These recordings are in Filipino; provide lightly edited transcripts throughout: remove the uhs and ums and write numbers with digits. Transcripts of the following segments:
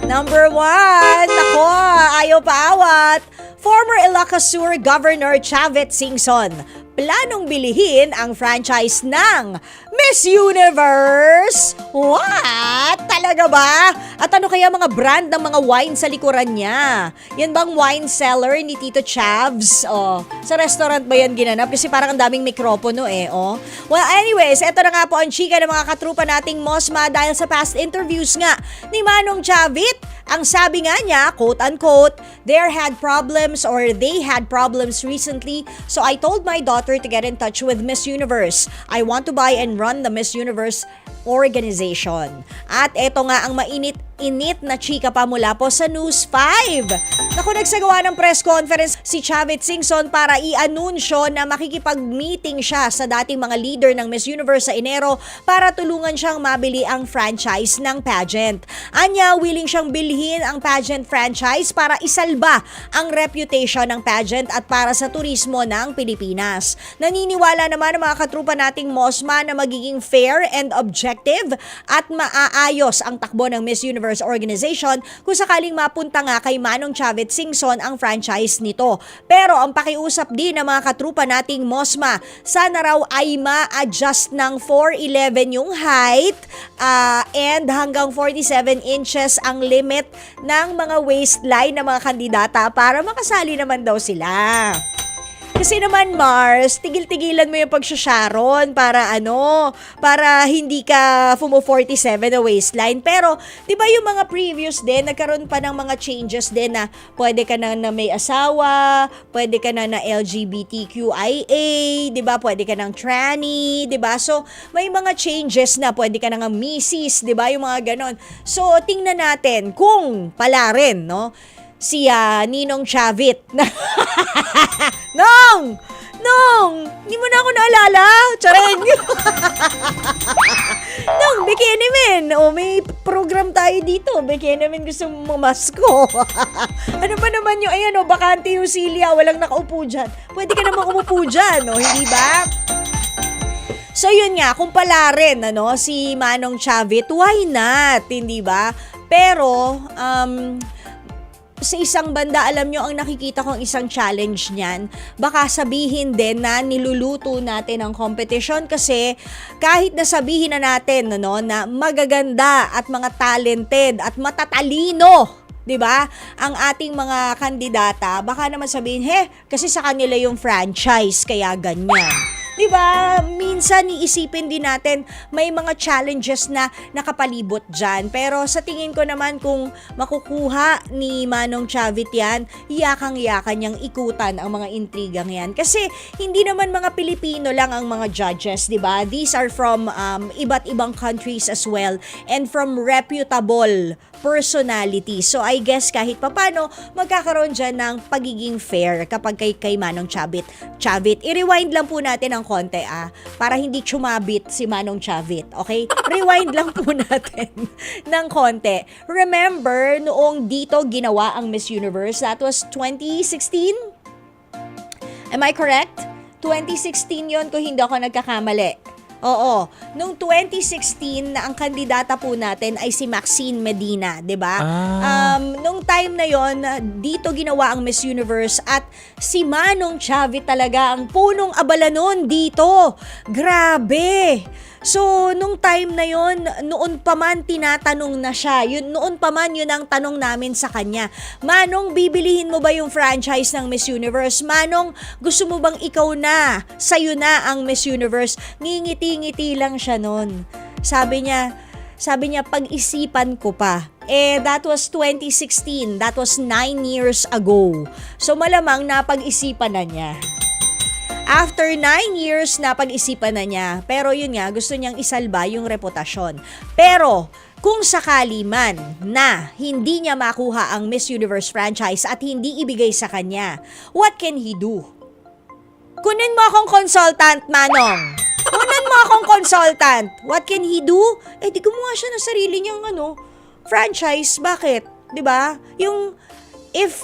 Number 1, nako, ayaw paawat. Former Ilocos Sur Governor Chavit Singson planong bilihin ang franchise ng Miss Universe? What? Talaga ba? At ano kaya mga brand ng mga wine sa likuran niya? Yan bang wine cellar ni Tito Chavs? Oh, sa restaurant ba yan ginanap? Kasi parang ang daming mikropono eh. Oh. Well, anyways, eto na nga po ang chika ng mga katrupa nating Mosma dahil sa past interviews nga ni Manong Chavit. Ang sabi nga niya, quote-unquote, they had problems recently, so I told my daughter to get in touch with Miss Universe. I want to buy and run the Miss Universe organization. At eto nga ang mainit na chika pa mula po sa News 5. Naku, nagsagawa ng press conference si Chavit Singson para i-anunsyo na makikipag-meeting siya sa dating mga leader ng Miss Universe sa Enero para tulungan siyang mabili ang franchise ng pageant. Anya, willing siyang bilhin ang pageant franchise para isalba ang reputation ng pageant at para sa turismo ng Pilipinas. Naniniwala naman ang mga katrupa nating Mosma na magiging fair and objective at maaayos ang takbo ng Miss Universe organization kung sakaling mapunta nga kay Manong Chavit Singson ang franchise nito. Pero ang pakiusap din ng mga katrupa nating Mosma, sana raw ay ma-adjust ng 4'11 yung height and hanggang 47 inches ang limit ng mga waistline ng mga kandidata para makasali naman daw sila. Kasi naman Mars, tigil-tigilan mo yung pagsasharon para para hindi ka fumo 47 na waistline. Pero, di ba yung mga previous din, nagkaroon pa ng mga changes din na pwede ka na may asawa, pwede ka na LGBTQIA, di ba? Pwede ka ng tranny, di ba? So, may mga changes na pwede ka na misis, di ba? Yung mga ganon. So, tingnan natin kung pala rin, no? Si Ninong Chavit. Nong! Hindi mo na ako naalala. Charing! Nong, Bikini Men. May program tayo dito. Bikini Men gusto mamasko. Ano ba naman yung, bakante yung Celia, walang nakaupo dyan. Pwede ka naman umupo dyan, hindi ba? So yun nga, kung pala rin, si Manong Chavit, why not? Hindi ba? Pero, sa isang banda, alam nyo, ang nakikita kong isang challenge niyan, baka sabihin din na niluluto natin ang competition kasi kahit na sabihin na natin na magaganda at mga talented at matatalino, 'di ba? Ang ating mga kandidata, baka naman sabihin, kasi sa kanila yung franchise kaya ganyan. Diba? Minsan iisipin din natin may mga challenges na nakapalibot dyan. Pero sa tingin ko naman kung makukuha ni Manong Chavit yan, yakang-yakan niyang ikutan ang mga intrigang yan. Kasi hindi naman mga Pilipino lang ang mga judges, diba? These are from iba't ibang countries as well and from reputable personality. So I guess kahit papano magkakaroon dyan ng pagiging fair kapag kay Manong Chavit. I-rewind lang po natin ang konti para hindi chumabit si Manong Chavit. Okay? Rewind lang po natin ng konti. Remember, noong dito ginawa ang Miss Universe, that was 2016? Am I correct? 2016 yon kung hindi ako nagkakamali. Oo, nung 2016 na ang kandidata po natin ay si Maxine Medina, 'di ba? Nung time na 'yon, dito ginawa ang Miss Universe at si Manong Chavit talaga ang punong abala noon dito. Grabe. So, nung time na yon, noon pa man tinatanong na siya. Noon pa man yun ang tanong namin sa kanya. Manong, bibilihin mo ba yung franchise ng Miss Universe? Manong, gusto mo bang ikaw na? Sa'yo na ang Miss Universe? Ngingiti-ngiti lang siya noon. Sabi niya, pag-isipan ko pa. That was 2016. That was 9 years ago. So, malamang napag-isipan na niya. After 9 years, napag-isipan na niya. Pero yun nga, gusto niyang isalba yung reputasyon. Pero, kung sakali man na hindi niya makuha ang Miss Universe franchise at hindi ibigay sa kanya, what can he do? Kunin mo akong consultant, Manong. Kunin mo akong consultant. What can he do? Di gumawa siya ng sarili niyang franchise. Bakit? 'Di ba? Yung if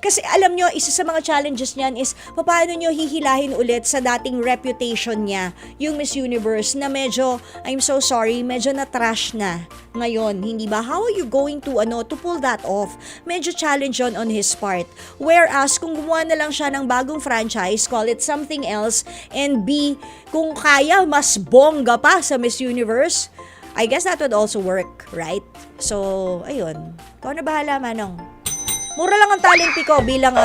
Kasi alam nyo, isa sa mga challenges niyan is paano nyo hihilahin ulit sa dating reputation niya, yung Miss Universe, na medyo, I'm so sorry, medyo na-trash na ngayon, hindi ba? How are you going to pull that off? Medyo challenge on his part. Whereas, kung gumawa na lang siya ng bagong franchise, call it something else, and B, kung kaya, mas bongga pa sa Miss Universe, I guess that would also work, right? So, ayun. Ikaw na bahala, Manong. Mura lang ang talent ko bilang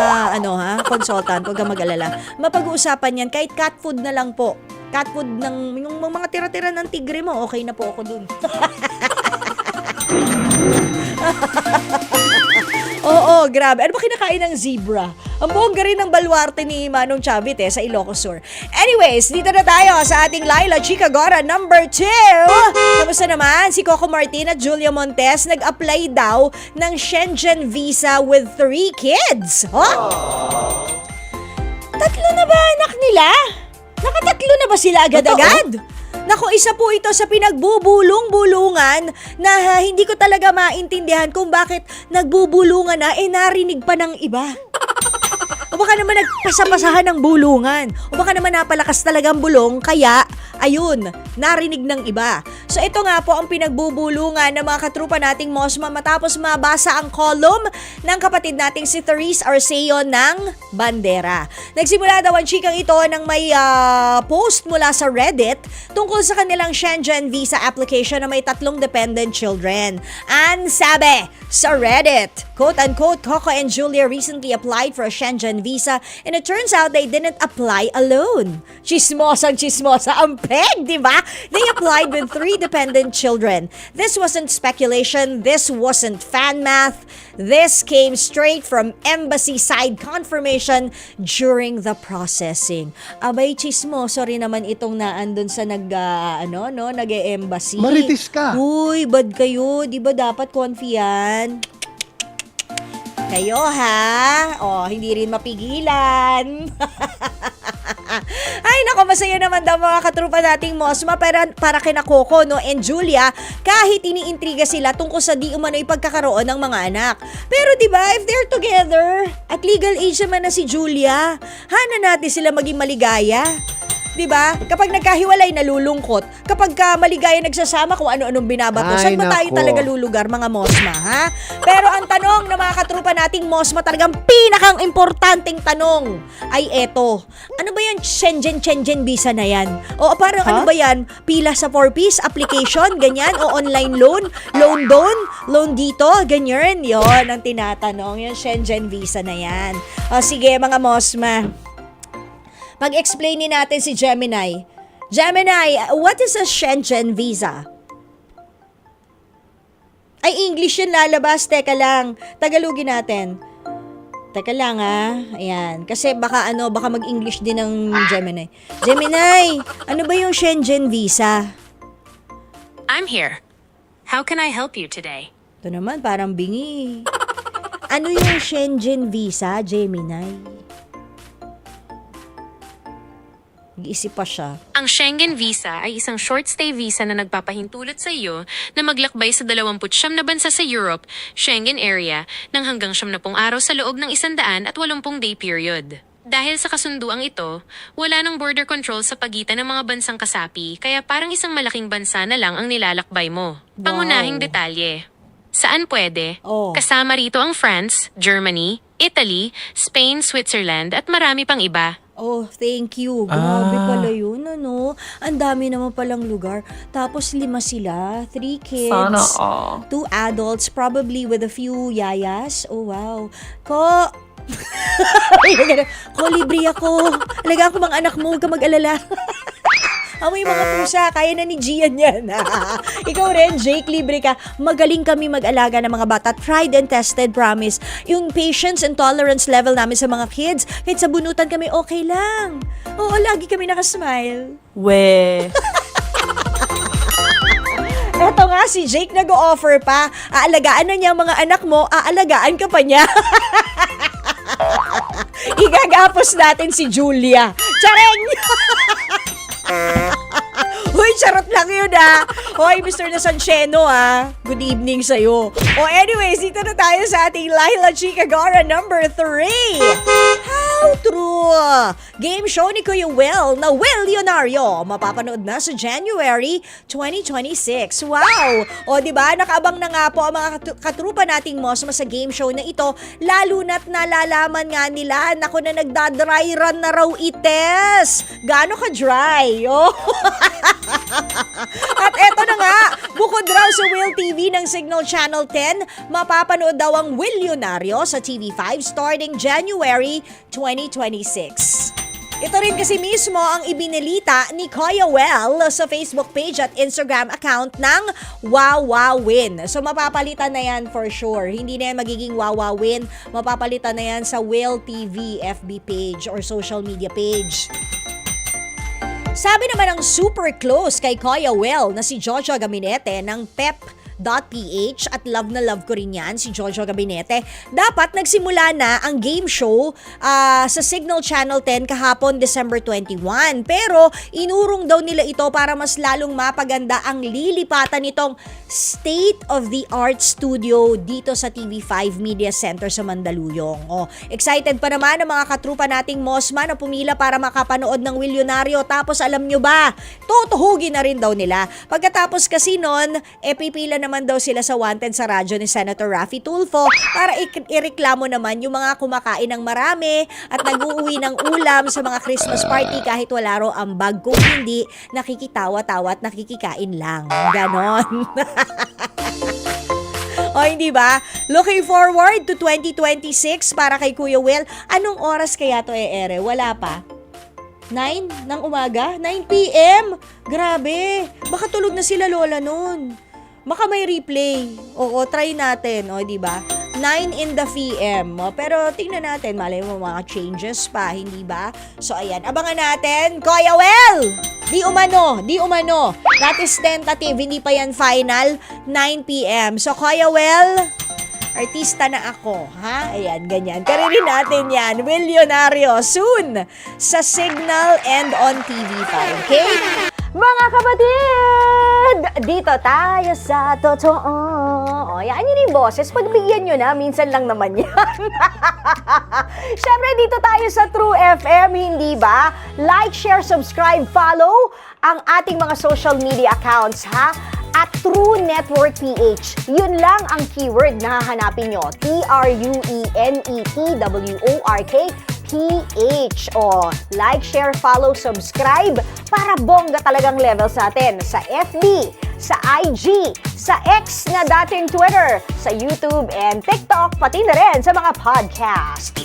consultant, huwag kang mag-alala. Mapag-uusapan yan, kahit cat food na lang po. Cat food ng yung mga tira-tira ng tigre mo, okay na po ako dun. Oo, grabe. Ano ba kinakain ng zebra? Ang bongga rin ng balwarte ni Manong Chavit sa Ilocos Sur. Anyways, dito na tayo sa ating Laila Chica Gora number 2. Kamusta naman? Si Coco Martin at Julia Montes nag-apply daw ng Schengen visa with 3 kids. Tatlo na ba anak nila? Nakatatlo na ba sila agad-agad? Naku, isa po ito sa pinagbubulong-bulungan na hindi ko talaga maintindihan kung bakit nagbubulungan na narinig pa ng iba. O baka naman nagpasapasahan ng bulungan. O baka naman napalakas talagang bulong kaya, ayun, narinig ng iba. So ito nga po ang pinagbubulungan ng mga katrupa nating Mosma matapos mabasa ang column ng kapatid nating si Therese Arceo ng Bandera. Nagsimula daw ang chikang ito ng may post mula sa Reddit tungkol sa kanilang Schengen visa application na may 3 dependent children. Ang sabi sa Reddit, quote-unquote, Coco and Julia recently applied for a Schengen visa and it turns out they didn't apply alone. Chismosang chismosa ang peg, di ba? They applied with 3 dependent children. This wasn't speculation. This wasn't fan math. This came straight from embassy side confirmation during the processing. Abay, chismoso rin naman itong naandun sa nag-e-embassy. Maritis ka. Uy, bad kayo. Di ba dapat confian? Kayo ha? Hindi rin mapigilan. Ay nako, masaya naman daw mga katrupa nating Mosma para kina Coco and Julia kahit iniintriga sila tungkol sa di umano ipagkakaroon ng mga anak. Pero di ba if they're together at legal age naman na si Julia, hana natin sila maging maligaya. Diba? Kapag nagkahiwalay, nalulungkot. Kapag maligaya nagsasama kung ano-anong binabato. Saan ba tayo talaga lulugar, mga Mosma, ha? Pero ang tanong ng mga katrupa nating Mosma, talagang pinakang importanteng tanong ay eto. Ano ba yan Schengen visa na yan? O parang ano ba yan? Pila sa 4-piece application, ganyan? O online loan? Loan doon? Loan dito? Ganyan? Yon ang tinatanong. Yung Schengen visa na yan. O sige, mga Mosma. Pag-explainin natin si Gemini. Gemini, what is a Schengen visa? Ay, English yun lalabas. Teka lang. Tagalogin natin. Teka lang Ayan. Kasi baka mag-English din ng Gemini. Gemini, ano ba yung Schengen visa? I'm here. How can I help you today? Ito naman, parang bingi. Ano yung Schengen visa, Gemini? Nag-iisip pa siya. Ang Schengen visa ay isang short stay visa na nagpapahintulot sa iyo na maglakbay sa 29 na bansa sa Europe, Schengen area, ng hanggang 70 araw sa loob ng 180-day period. Dahil sa kasunduang ito, wala ng border control sa pagitan ng mga bansang kasapi, kaya parang isang malaking bansa na lang ang nilalakbay mo. Pangunahing detalye. Saan pwede? Kasama rito ang France, Germany, Italy, Spain, Switzerland at marami pang iba. Oh, thank you. Grabe pala yun, Ang dami naman palang lugar. Tapos 5 sila, 3 kids. Sana all. 2 adults, probably with a few yayas. Oh, wow. Libre ako. Alagaan ko mga anak mo, huwag ka mag-alala. Amoy mga pusa, kaya na ni Gian yan. Ikaw rin, Jake, libre ka. Magaling kami mag-alaga ng mga bata. Tried and tested, promise. Yung patience and tolerance level namin sa mga kids, kahit sa bunutan kami, okay lang. Oo, lagi kami nakasmile. Eto nga, si Jake nag-o-offer pa. Aalagaan na niya ang mga anak mo, aalagaan ka pa niya. Igagapos natin si Julia. Chareng! Uy, charot lang yun Hoy, Mr. Nasancheno good evening sa'yo. Anyways, dito na tayo sa ating Laila Chica Gora number 3. How true! Game show ni Kuya Will na Will Leonario. Mapapanood na sa January 2026. Wow! Diba? Nakaabang na nga po ang mga katrupa nating Mosma sa game show na ito. Lalo na't nalalaman nga nila na kung na nagda-dry run na raw ites. Gaano ka-dry? At eto na nga, bukod raw sa Will TV ng Signal Channel 10, mapapanood daw ang Will Leonario sa TV5 starting January 2026. Ito rin kasi mismo ang ibinalita ni Kuya Well sa Facebook page at Instagram account ng Wawawin. So mapapalitan na yan for sure. Hindi na yan magiging Wawawin. Mapapalitan na yan sa Will TV FB page or social media page. Sabi naman ng super close kay Kuya Well na si Jojo Gabinete ng Pep.ph at love na love ko rin yan, si Jojo Gabinete. Dapat nagsimula na ang game show sa Signal Channel 10 kahapon December 21. Pero inurong daw nila ito para mas lalong mapaganda ang lilipatan nitong state-of-the-art studio dito sa TV5 Media Center sa Mandaluyong. Excited pa naman ang mga katrupa nating Mosma na pumila para makapanood ng Will Leonario. Tapos alam nyo ba, tutuhugin na rin daw nila. Pagkatapos kasi nun, pipila naman daw sila sa Wanted sa radyo ni Senator Raffy Tulfo para ireklamo naman yung mga kumakain ng marami at nag-uuwi ng ulam sa mga Christmas party kahit wala raw ang bag, kung hindi nakikitawa-tawa at nakikikain lang. Ganon. Hindi ba? Looking forward to 2026 para kay Kuya Will. Anong oras kaya to ere? Wala pa. 9 ng umaga? 9 p.m.? Grabe. Baka tulog na sila lola nun. Baka may replay. Try natin. Di ba? 9 in the PM. Pero tingnan natin, malay mo mga changes pa, hindi ba? So ayan, abangan natin. Kuya Well! Di umano. That is tentative, hindi pa yan final. 9 PM. So Kuya Well, artista na ako, ha? Ayan, ganyan. Karirin natin yan. Will Leonario, soon sa Signal and on TV5, okay? Mga kapatid! Dito tayo sa totoo. Yan yun yung boses. Pagbigyan nyo na, minsan lang naman yan. Siyempre, dito tayo sa True FM, hindi ba? Like, share, subscribe, follow ang ating mga social media accounts, ha? At True Network PH. Yun lang ang keyword na hahanapin nyo. TRUENETWORK PH. Like, share, follow, subscribe para bongga talagang level sa atin. Sa FB, sa IG, sa X na dating Twitter, sa YouTube and TikTok, pati na rin sa mga podcast.